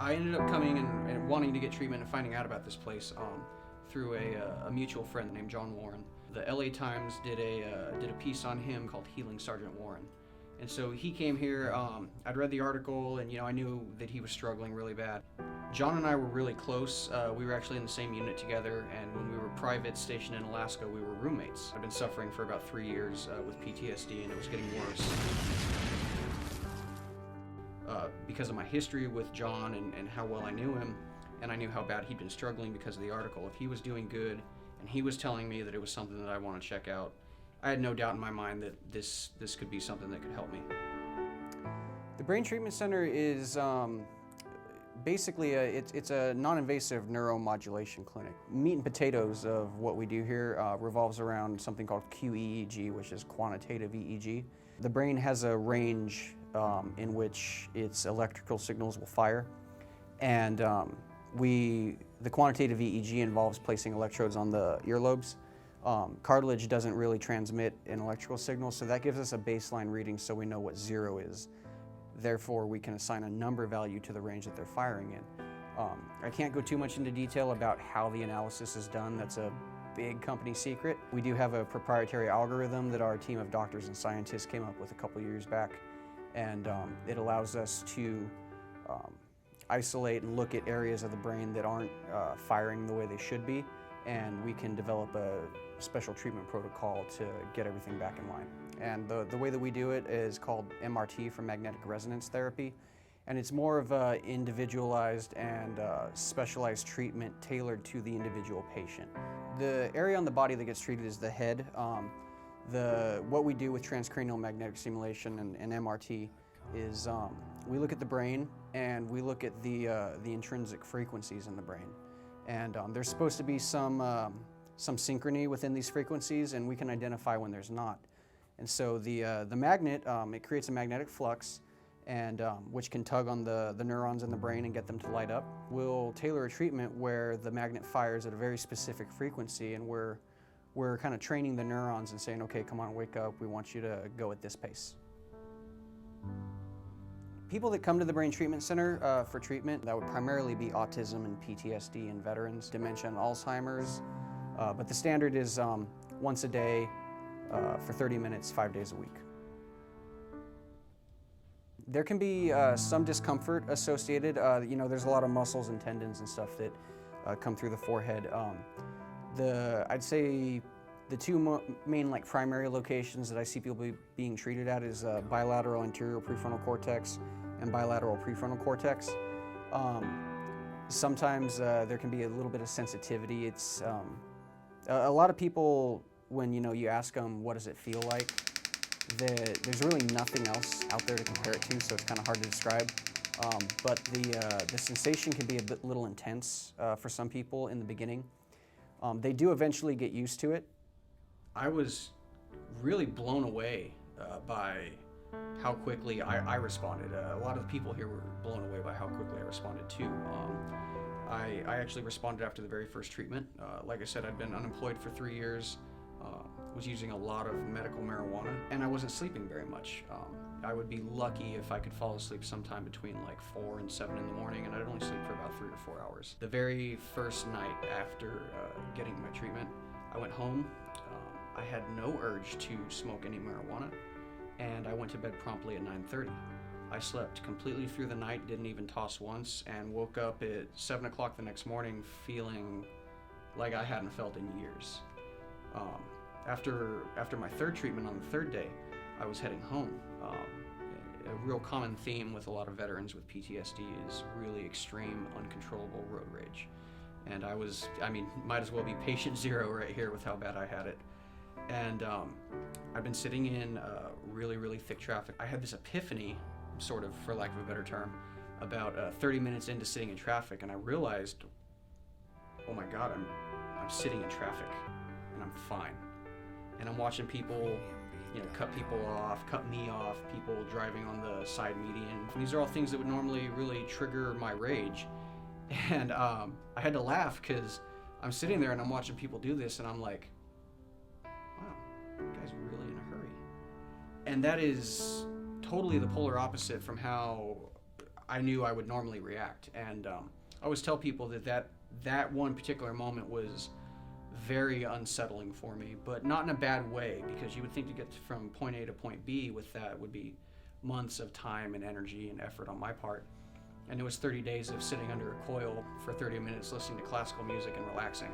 I ended up coming and wanting to get treatment and finding out about this place through a mutual friend named John Warren. The LA Times did a piece on him called Healing Sergeant Warren. And so he came here, I'd read the article, and I knew that he was struggling really bad. John and I were really close. We were actually in the same unit together, and when we were private stationed in Alaska, we were roommates. I've been suffering for about 3 years with PTSD, and it was getting worse. Because of my history with John and how well I knew him, and I knew how bad he'd been struggling because of the article, if he was doing good, and he was telling me that it was something that I want to check out, I had no doubt in my mind that this could be something that could help me. The Brain Treatment Center is basically it's a non-invasive neuromodulation clinic. Meat and potatoes of what we do here revolves around something called QEEG, which is quantitative EEG. The brain has a range in which its electrical signals will fire, and the quantitative EEG involves placing electrodes on the earlobes. Cartilage doesn't really transmit an electrical signal, so that gives us a baseline reading so we know what 0 is. Therefore, we can assign a number value to the range that they're firing in. I can't go too much into detail about how the analysis is done. That's a big company secret. We do have a proprietary algorithm that our team of doctors and scientists came up with a couple years back, and it allows us to isolate and look at areas of the brain that aren't firing the way they should be, and we can develop a special treatment protocol to get everything back in line. And the way that we do it is called MRT, for magnetic resonance therapy, and it's more of a individualized and specialized treatment tailored to the individual patient. The area on the body that gets treated is the head. What we do with transcranial magnetic stimulation and MRT is we look at the brain and we look at the intrinsic frequencies in the brain. And there's supposed to be some synchrony within these frequencies, and we can identify when there's not. And so the magnet, it creates a magnetic flux, and which can tug on the neurons in the brain and get them to light up. We'll tailor a treatment where the magnet fires at a very specific frequency, and we're kind of training the neurons and saying, okay, come on, wake up, we want you to go at this pace. People that come to the Brain Treatment Center for treatment, that would primarily be autism and PTSD and veterans, dementia and Alzheimer's, but the standard is once a day for 30 minutes, 5 days a week. There can be some discomfort associated. There's a lot of muscles and tendons and stuff that come through the forehead. I'd say the two main primary locations that I see people being treated at is bilateral anterior prefrontal cortex and bilateral prefrontal cortex. Sometimes there can be a little bit of sensitivity. It's a lot of people, when you ask them what does it feel like, there's really nothing else out there to compare it to, so it's kind of hard to describe. But the sensation can be a little intense for some people in the beginning. They do eventually get used to it. I was really blown away by how quickly I responded. A lot of the people here were blown away by how quickly I responded too. I actually responded after the very first treatment. Like I said, I'd been unemployed for 3 years, was using a lot of medical marijuana, and I wasn't sleeping very much. I would be lucky if I could fall asleep sometime between 4 and 7 in the morning, and I'd only sleep for about 3 or 4 hours. The very first night after getting my treatment, I went home. I had no urge to smoke any marijuana, and I went to bed promptly at 9:30. I slept completely through the night, didn't even toss once, and woke up at 7 o'clock the next morning feeling like I hadn't felt in years. After my third treatment on the third day, I was heading home. A real common theme with a lot of veterans with PTSD is really extreme, uncontrollable road rage. And might as well be patient zero right here with how bad I had it. And I've been sitting in really, really thick traffic. I had this epiphany, sort of, for lack of a better term, about 30 minutes into sitting in traffic, and I realized, oh my God, I'm sitting in traffic, and I'm fine. And I'm watching people, cut people off, cut me off, people driving on the side median. And these are all things that would normally really trigger my rage. And I had to laugh because I'm sitting there and I'm watching people do this, and I'm like, wow, that guy's really in a hurry. And that is totally the polar opposite from how I knew I would normally react. And I always tell people that one particular moment was very unsettling for me, but not in a bad way, because you would think to get from point A to point B with that would be months of time and energy and effort on my part. And it was 30 days of sitting under a coil for 30 minutes listening to classical music and relaxing.